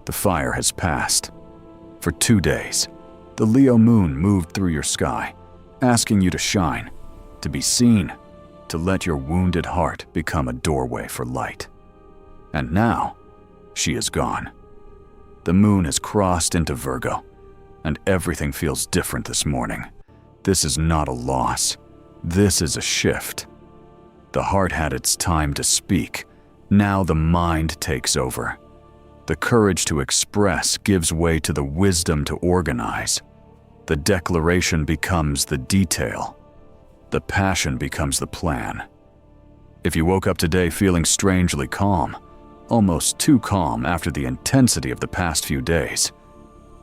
The fire has passed. For 2 days, the Leo moon moved through your sky, asking you to shine, to be seen, to let your wounded heart become a doorway for light. And now, she is gone. The moon has crossed into Virgo, and everything feels different this morning. This is not a loss. This is a shift. The heart had its time to speak. Now the mind takes over. The courage to express gives way to the wisdom to organize. The declaration becomes the detail. The passion becomes the plan. If you woke up today feeling strangely calm, almost too calm after the intensity of the past few days,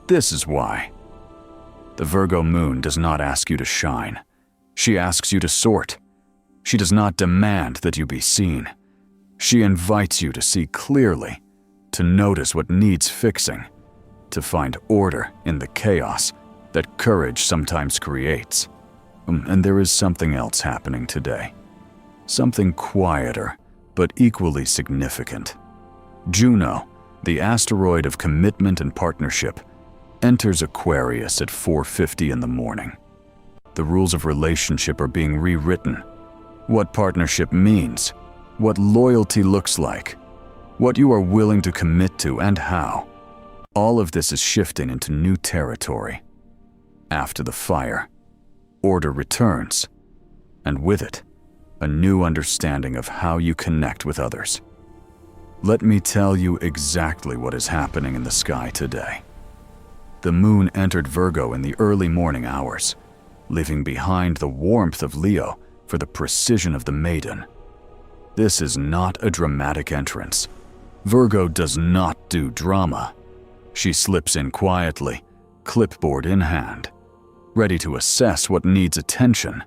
this is why. The Virgo moon does not ask you to shine. She asks you to sort. She does not demand that you be seen. She invites you to see clearly, to notice what needs fixing, to find order in the chaos that courage sometimes creates. And there is something else happening today. Something quieter, but equally significant. Juno, the asteroid of commitment and partnership, enters Aquarius at 4:50 in the morning. The rules of relationship are being rewritten. What partnership means, what loyalty looks like, what you are willing to commit to and how. All of this is shifting into new territory. After the fire, order returns, and with it, a new understanding of how you connect with others. Let me tell you exactly what is happening in the sky today. The moon entered Virgo in the early morning hours, leaving behind the warmth of Leo for the precision of the maiden. This is not a dramatic entrance. Virgo does not do drama. She slips in quietly, clipboard in hand, ready to assess what needs attention.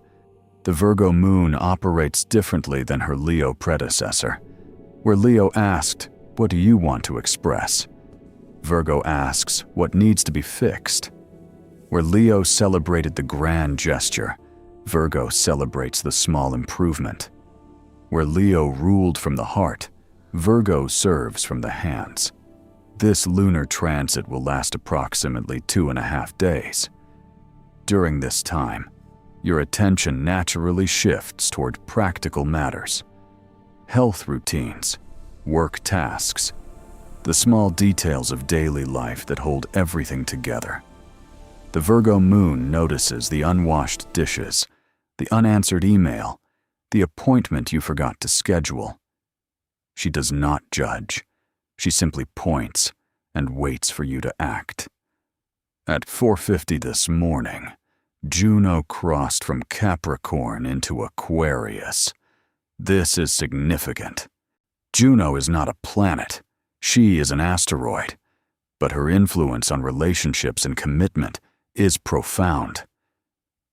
The Virgo moon operates differently than her Leo predecessor, where Leo asked, "What do you want to express?" Virgo asks, "What needs to be fixed?" Where Leo celebrated the grand gesture, Virgo celebrates the small improvement. Where Leo ruled from the heart, Virgo serves from the hands. This lunar transit will last approximately 2.5 days. During this time, your attention naturally shifts toward practical matters, health routines, work tasks, the small details of daily life that hold everything together. The Virgo moon notices the unwashed dishes, the unanswered email, the appointment you forgot to schedule. She does not judge. She simply points and waits for you to act. At 4:50 this morning, Juno crossed from Capricorn into Aquarius. This is significant. Juno is not a planet. She is an asteroid. But her influence on relationships and commitment is profound.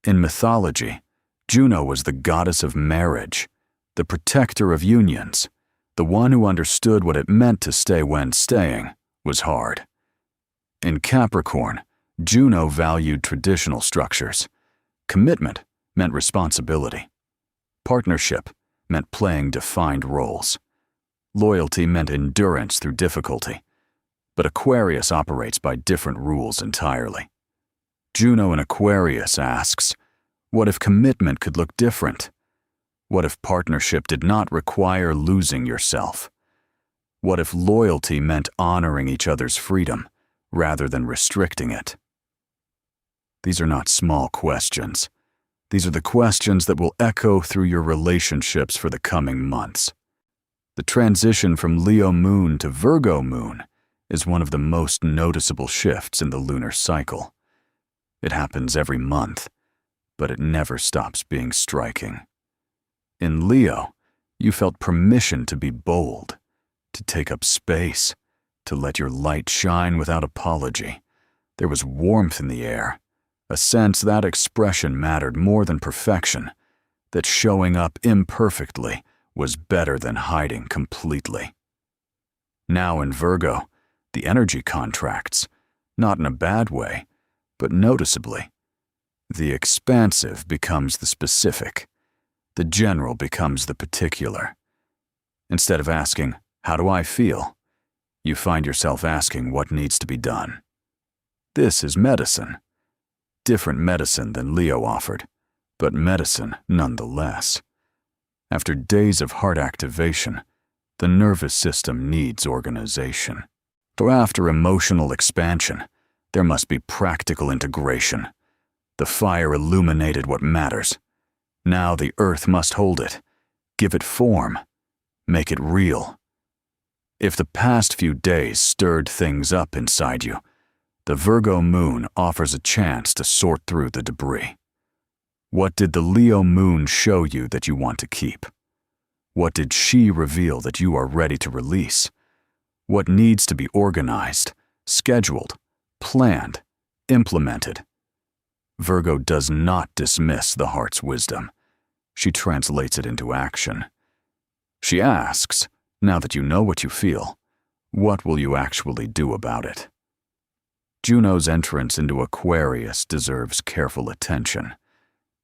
In mythology, Juno was the goddess of marriage, the protector of unions, the one who understood what it meant to stay when staying was hard. In Capricorn, Juno valued traditional structures. Commitment meant responsibility. Partnership meant playing defined roles. Loyalty meant endurance through difficulty. But Aquarius operates by different rules entirely. Juno in Aquarius asks, what if commitment could look different? What if partnership did not require losing yourself? What if loyalty meant honoring each other's freedom rather than restricting it? These are not small questions. These are the questions that will echo through your relationships for the coming months. The transition from Leo moon to Virgo moon is one of the most noticeable shifts in the lunar cycle. It happens every month, but it never stops being striking. In Leo, you felt permission to be bold, to take up space, to let your light shine without apology. There was warmth in the air, a sense that expression mattered more than perfection, that showing up imperfectly was better than hiding completely. Now in Virgo, the energy contracts, not in a bad way, but noticeably. The expansive becomes the specific. The general becomes the particular. Instead of asking, "How do I feel?" You find yourself asking what needs to be done. This is medicine. Different medicine than Leo offered, but medicine nonetheless. After days of heart activation, the nervous system needs organization. For after emotional expansion, there must be practical integration. The fire illuminated what matters. Now the earth must hold it, give it form, make it real. If the past few days stirred things up inside you, the Virgo Moon offers a chance to sort through the debris. What did the Leo Moon show you that you want to keep? What did she reveal that you are ready to release? What needs to be organized, scheduled, planned, implemented? Virgo does not dismiss the heart's wisdom. She translates it into action. She asks, now that you know what you feel, what will you actually do about it? Juno's entrance into Aquarius deserves careful attention.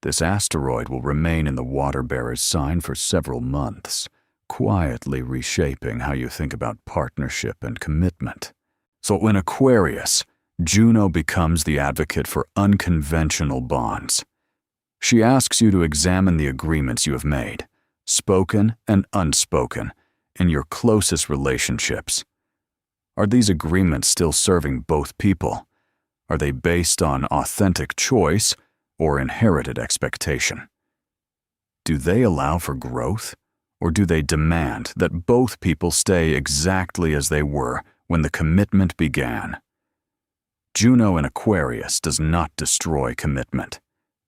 This asteroid will remain in the water-bearer's sign for several months, quietly reshaping how you think about partnership and commitment. So in Aquarius, Juno becomes the advocate for unconventional bonds. She asks you to examine the agreements you have made, spoken and unspoken, in your closest relationships. Are these agreements still serving both people? Are they based on authentic choice or inherited expectation? Do they allow for growth, or do they demand that both people stay exactly as they were when the commitment began? Juno in Aquarius does not destroy commitment.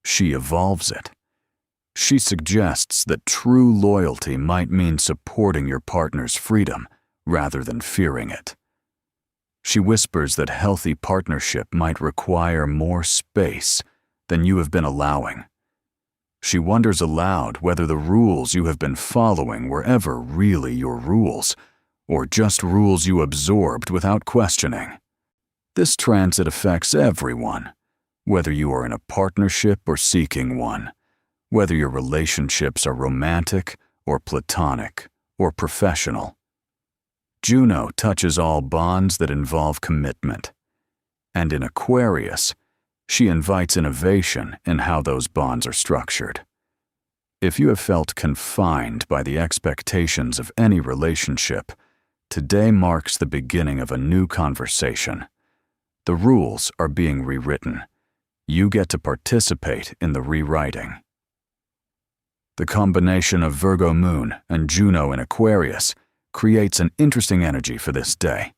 She evolves it. She suggests that true loyalty might mean supporting your partner's freedom rather than fearing it. She whispers that healthy partnership might require more space than you have been allowing. She wonders aloud whether the rules you have been following were ever really your rules, or just rules you absorbed without questioning. This transit affects everyone, whether you are in a partnership or seeking one, whether your relationships are romantic or platonic or professional. Juno touches all bonds that involve commitment. And in Aquarius, she invites innovation in how those bonds are structured. If you have felt confined by the expectations of any relationship, today marks the beginning of a new conversation. The rules are being rewritten. You get to participate in the rewriting. The combination of Virgo Moon and Juno in Aquarius creates an interesting energy for this day.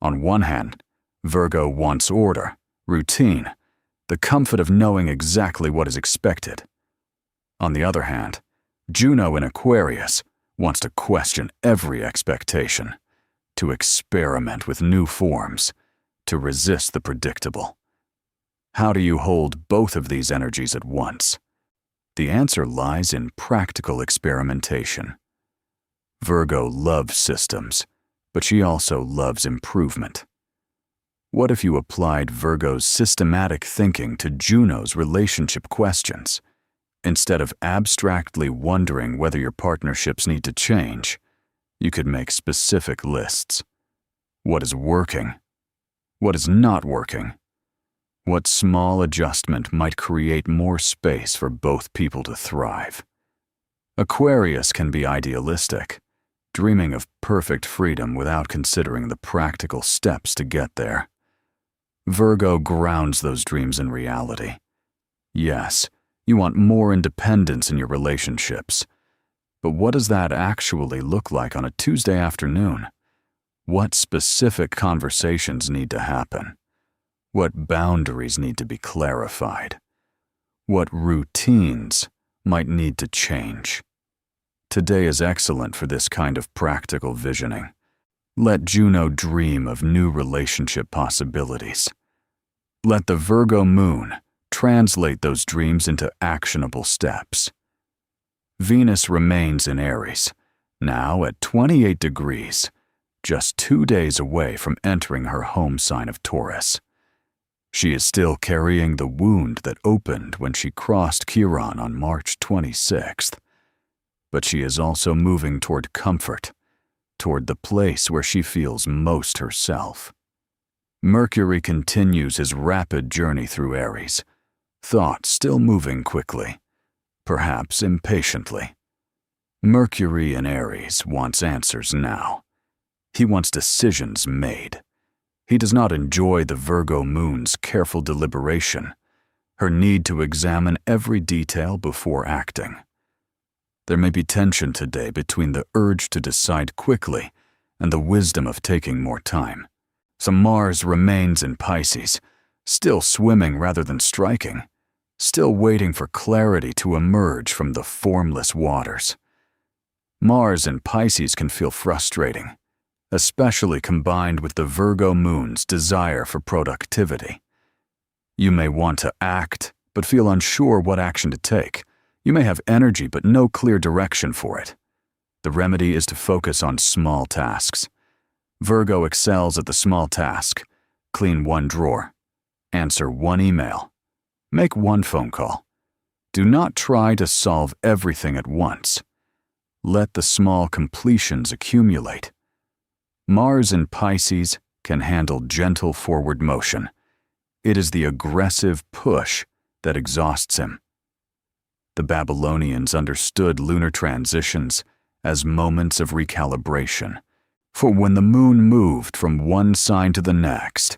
On one hand, Virgo wants order, routine, the comfort of knowing exactly what is expected. On the other hand, Juno in Aquarius wants to question every expectation, to experiment with new forms, to resist the predictable. How do you hold both of these energies at once? The answer lies in practical experimentation. Virgo loves systems, but she also loves improvement. What if you applied Virgo's systematic thinking to Juno's relationship questions? Instead of abstractly wondering whether your partnerships need to change, you could make specific lists. What is working? What is not working? What small adjustment might create more space for both people to thrive? Aquarius can be idealistic, dreaming of perfect freedom without considering the practical steps to get there. Virgo grounds those dreams in reality. Yes, you want more independence in your relationships. But what does that actually look like on a Tuesday afternoon? What specific conversations need to happen? What boundaries need to be clarified? What routines might need to change? Today is excellent for this kind of practical visioning. Let Juno dream of new relationship possibilities. Let the Virgo Moon translate those dreams into actionable steps. Venus remains in Aries, now at 28 degrees, just 2 days away from entering her home sign of Taurus. She is still carrying the wound that opened when she crossed Chiron on March 26th. But she is also moving toward comfort, toward the place where she feels most herself. Mercury continues his rapid journey through Aries, thoughts still moving quickly, perhaps impatiently. Mercury in Aries wants answers now. He wants decisions made. He does not enjoy the Virgo Moon's careful deliberation, her need to examine every detail before acting. There may be tension today between the urge to decide quickly and the wisdom of taking more time. So Mars remains in Pisces, still swimming rather than striking, still waiting for clarity to emerge from the formless waters. Mars in Pisces can feel frustrating, especially combined with the Virgo Moon's desire for productivity. You may want to act, but feel unsure what action to take. You may have energy, but no clear direction for it. The remedy is to focus on small tasks. Virgo excels at the small task. Clean one drawer. Answer one email. Make one phone call. Do not try to solve everything at once. Let the small completions accumulate. Mars in Pisces can handle gentle forward motion. It is the aggressive push that exhausts him. The Babylonians understood lunar transitions as moments of recalibration, for when the moon moved from one sign to the next,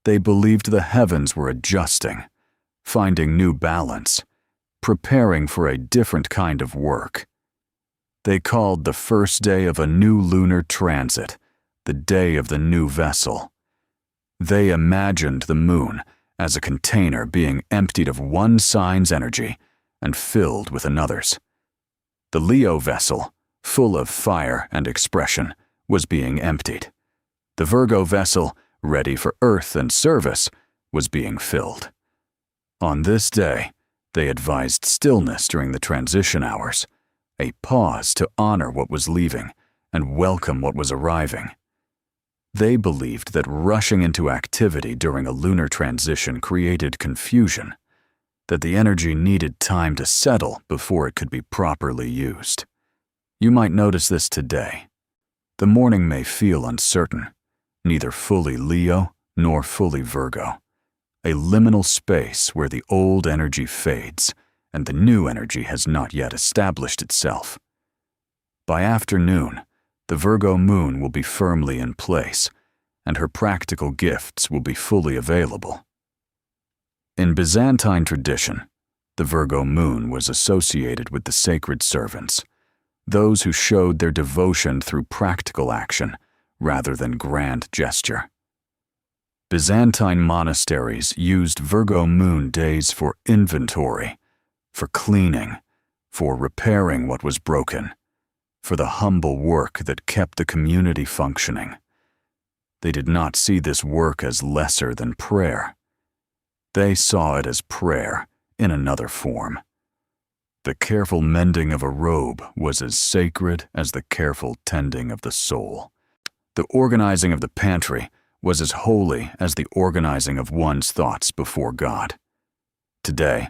they believed the heavens were adjusting, finding new balance, preparing for a different kind of work. They called the first day of a new lunar transit the day of the new vessel. They imagined the moon as a container being emptied of one sign's energy and filled with another's. The Leo vessel, full of fire and expression, was being emptied. The Virgo vessel, ready for earth and service, was being filled. On this day, they advised stillness during the transition hours, a pause to honor what was leaving and welcome what was arriving. They believed that rushing into activity during a lunar transition created confusion, that the energy needed time to settle before it could be properly used. You might notice this today. The morning may feel uncertain, neither fully Leo nor fully Virgo, a liminal space where the old energy fades and the new energy has not yet established itself. By afternoon, the Virgo moon will be firmly in place, and her practical gifts will be fully available. In Byzantine tradition, the Virgo moon was associated with the sacred servants, those who showed their devotion through practical action rather than grand gesture. Byzantine monasteries used Virgo moon days for inventory, for cleaning, for repairing what was broken, for the humble work that kept the community functioning. They did not see this work as lesser than prayer. They saw it as prayer in another form. The careful mending of a robe was as sacred as the careful tending of the soul. The organizing of the pantry was as holy as the organizing of one's thoughts before God. Today,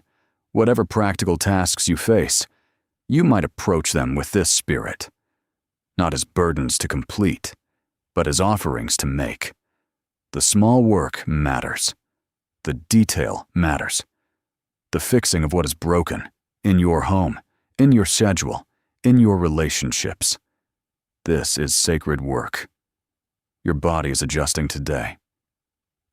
whatever practical tasks you face, you might approach them with this spirit, not as burdens to complete, but as offerings to make. The small work matters. The detail matters. The fixing of what is broken in your home, in your schedule, in your relationships. This is sacred work. Your body is adjusting today.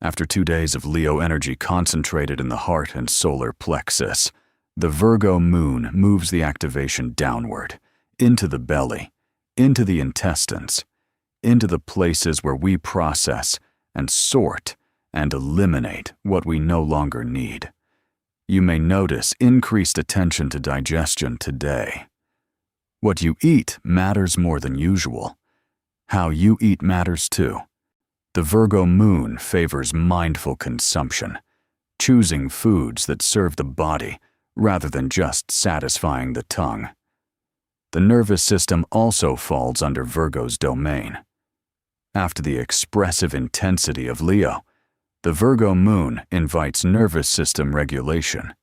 After 2 days of Leo energy concentrated in the heart and solar plexus, the Virgo moon moves the activation downward, into the belly, into the intestines, into the places where we process and sort and eliminate what we no longer need. You may notice increased attention to digestion today. What you eat matters more than usual. How you eat matters too. The Virgo moon favors mindful consumption, choosing foods that serve the body rather than just satisfying the tongue. The nervous system also falls under Virgo's domain. After the expressive intensity of Leo, the Virgo moon invites nervous system regulation.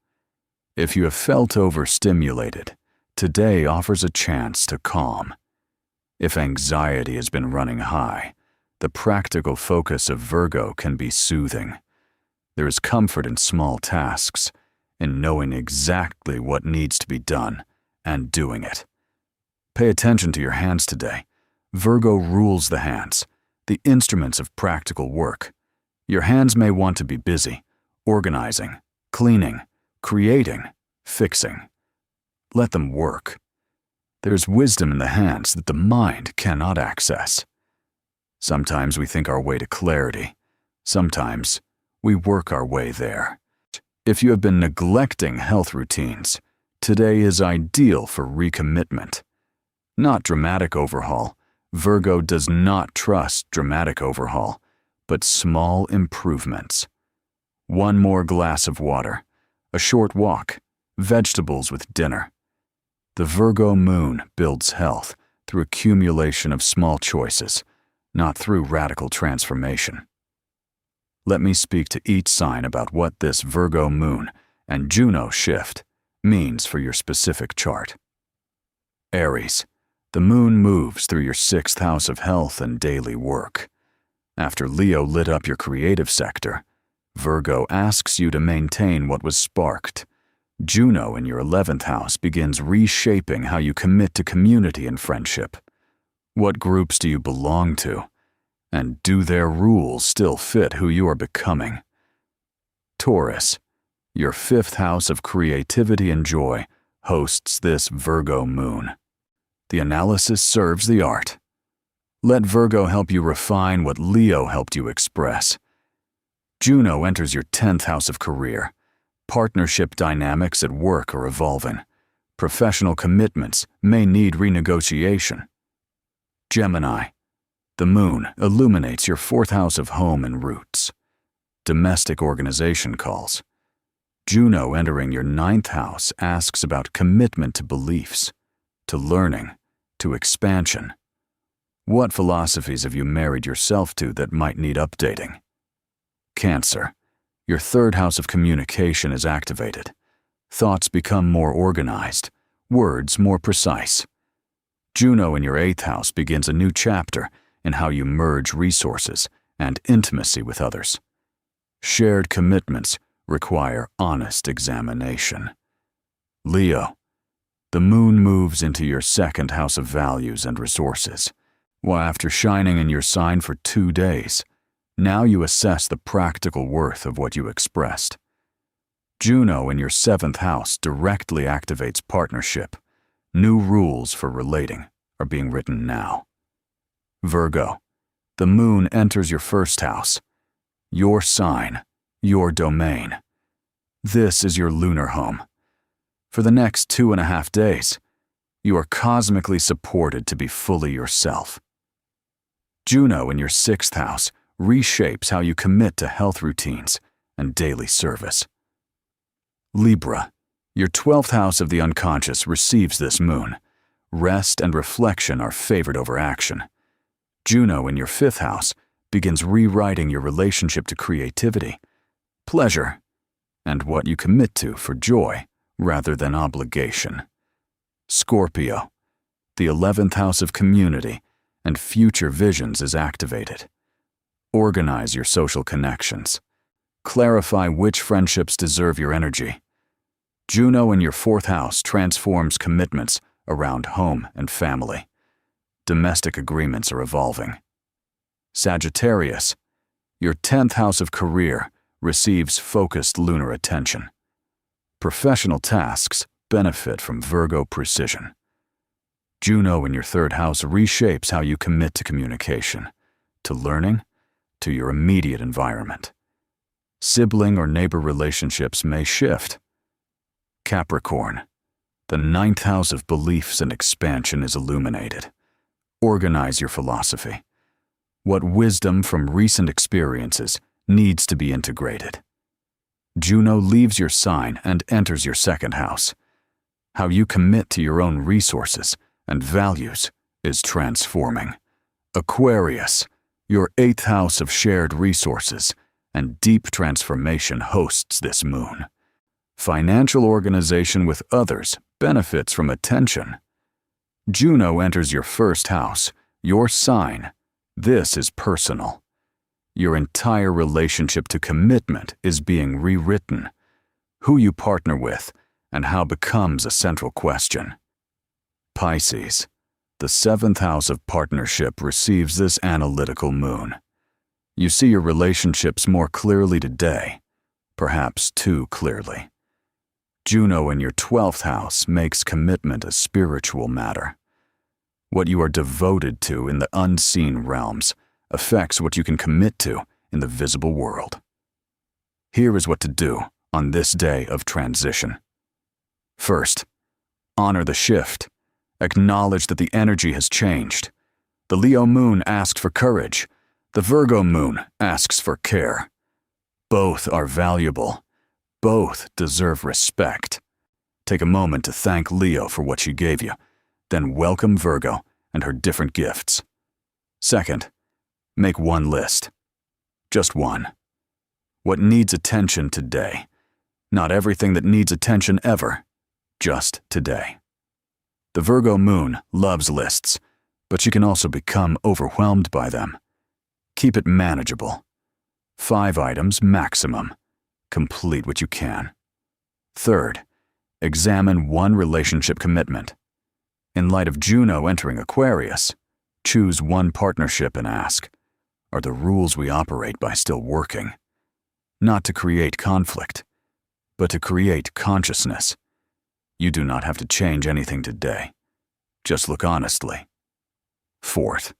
If you have felt overstimulated, today offers a chance to calm. If anxiety has been running high, the practical focus of Virgo can be soothing. There is comfort in small tasks, in knowing exactly what needs to be done and doing it. Pay attention to your hands today. Virgo rules the hands, the instruments of practical work. Your hands may want to be busy, organizing, cleaning, creating, fixing. Let them work. There's wisdom in the hands that the mind cannot access. Sometimes we think our way to clarity. Sometimes we work our way there. If you have been neglecting health routines, today is ideal for recommitment. Not dramatic overhaul. Virgo does not trust dramatic overhaul, but small improvements. One more glass of water, a short walk, vegetables with dinner. The Virgo moon builds health through accumulation of small choices, not through radical transformation. Let me speak to each sign about what this Virgo moon and Juno shift means for your specific chart. Aries, the moon moves through your 6th house of health and daily work. After Leo lit up your creative sector, Virgo asks you to maintain what was sparked. Juno in your 11th house begins reshaping how you commit to community and friendship. What groups do you belong to? And do their rules still fit who you are becoming? Taurus, your 5th house of creativity and joy, hosts this Virgo moon. The analysis serves the art. Let Virgo help you refine what Leo helped you express. Juno enters your 10th house of career. Partnership dynamics at work are evolving. Professional commitments may need renegotiation. Gemini, the moon illuminates your 4th house of home and roots. Domestic organization calls. Juno entering your 9th house asks about commitment to beliefs, to learning, to expansion. What philosophies have you married yourself to that might need updating? Cancer, your 3rd house of communication is activated. Thoughts become more organized, words more precise. Juno in your 8th house begins a new chapter in how you merge resources and intimacy with others. Shared commitments require honest examination. Leo, the moon moves into your 2nd house of values and resources. While after shining in your sign for 2 days, now you assess the practical worth of what you expressed. Juno in your 7th house directly activates partnership. New rules for relating are being written now. Virgo, the moon enters your 1st house. Your sign, your domain. This is your lunar home. For the next 2.5 days, you are cosmically supported to be fully yourself. Juno in your 6th house reshapes how you commit to health routines and daily service. Libra, your 12th house of the unconscious receives this moon. Rest and reflection are favored over action. Juno in your 5th house begins rewriting your relationship to creativity, pleasure, and what you commit to for joy rather than obligation. Scorpio, the 11th house of community and future visions is activated. Organize your social connections. Clarify which friendships deserve your energy. Juno in your 4th house transforms commitments around home and family. Domestic agreements are evolving. Sagittarius, your 10th house of career receives focused lunar attention. Professional tasks benefit from Virgo precision. Juno in your 3rd house reshapes how you commit to communication, to learning, to your immediate environment. Sibling or neighbor relationships may shift. Capricorn, the 9th house of beliefs and expansion is illuminated. Organize your philosophy. What wisdom from recent experiences needs to be integrated? Juno leaves your sign and enters your 2nd house. How you commit to your own resources and values is transforming. Aquarius, your 8th house of shared resources and deep transformation hosts this moon. Financial organization with others benefits from attention. Juno enters your first house, your sign. This is personal. Your entire relationship to commitment is being rewritten. Who you partner with and how becomes a central question. Pisces, the 7th house of partnership, receives this analytical moon. You see your relationships more clearly today, perhaps too clearly. Juno in your 12th house makes commitment a spiritual matter. What you are devoted to in the unseen realms affects what you can commit to in the visible world. Here is what to do on this day of transition. First, honor the shift. Acknowledge that the energy has changed. The Leo moon asked for courage. The Virgo moon asks for care. Both are valuable. Both deserve respect. Take a moment to thank Leo for what she gave you, then welcome Virgo and her different gifts. Second, make one list. Just one. What needs attention today? Not everything that needs attention ever, just today. The Virgo moon loves lists, but she can also become overwhelmed by them. Keep it manageable. 5 items maximum. Complete what you can. Third, examine one relationship commitment. In light of Juno entering Aquarius, choose one partnership and ask, are the rules we operate by still working? Not to create conflict, but to create consciousness. You do not have to change anything today. Just look honestly. Fourth,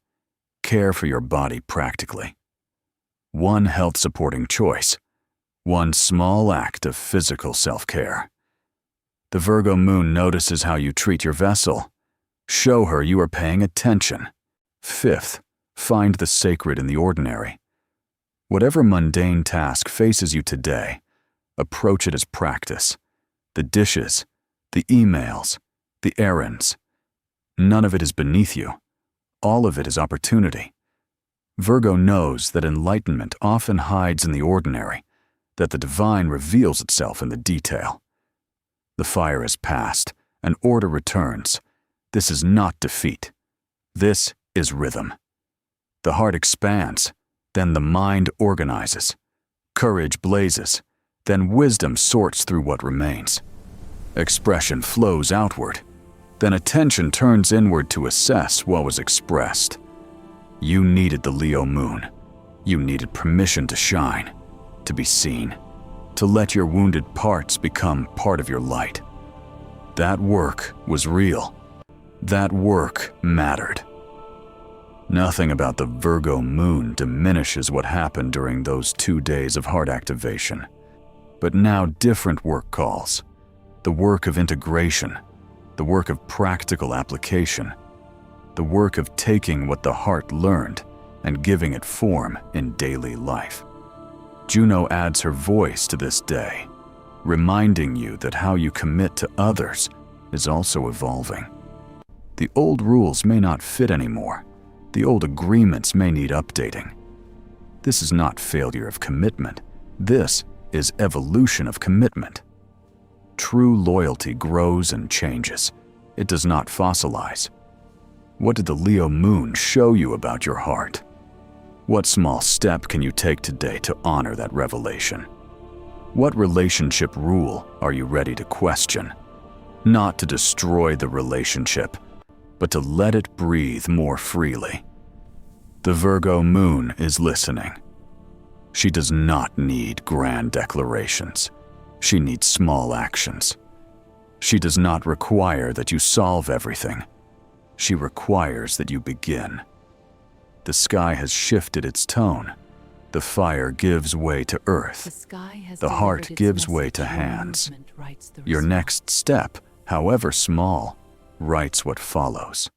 care for your body practically. One health-supporting choice. One small act of physical self-care. The Virgo moon notices how you treat your vessel. Show her you are paying attention. Fifth, find the sacred in the ordinary. Whatever mundane task faces you today, approach it as practice. The dishes, the emails, the errands. None of it is beneath you. All of it is opportunity. Virgo knows that enlightenment often hides in the ordinary, that the divine reveals itself in the detail. The fire is past, and order returns. This is not defeat. This is rhythm. The heart expands, then the mind organizes. Courage blazes, then wisdom sorts through what remains. Expression flows outward, then attention turns inward to assess what was expressed. You needed the Leo moon. You needed permission to shine, to be seen, to let your wounded parts become part of your light. That work was real. That work mattered. Nothing about the Virgo moon diminishes what happened during those 2 days of heart activation. But now different work calls. The work of integration, the work of practical application, the work of taking what the heart learned and giving it form in daily life. Juno adds her voice to this day, reminding you that how you commit to others is also evolving. The old rules may not fit anymore. The old agreements may need updating. This is not failure of commitment. This is evolution of commitment. True loyalty grows and changes. It does not fossilize. What did the Leo moon show you about your heart? What small step can you take today to honor that revelation? What relationship rule are you ready to question? Not to destroy the relationship, but to let it breathe more freely. The Virgo moon is listening. She does not need grand declarations. She needs small actions. She does not require that you solve everything. She requires that you begin. The sky has shifted its tone. The fire gives way to earth. The heart gives way to hands. Your next step, however small, writes what follows.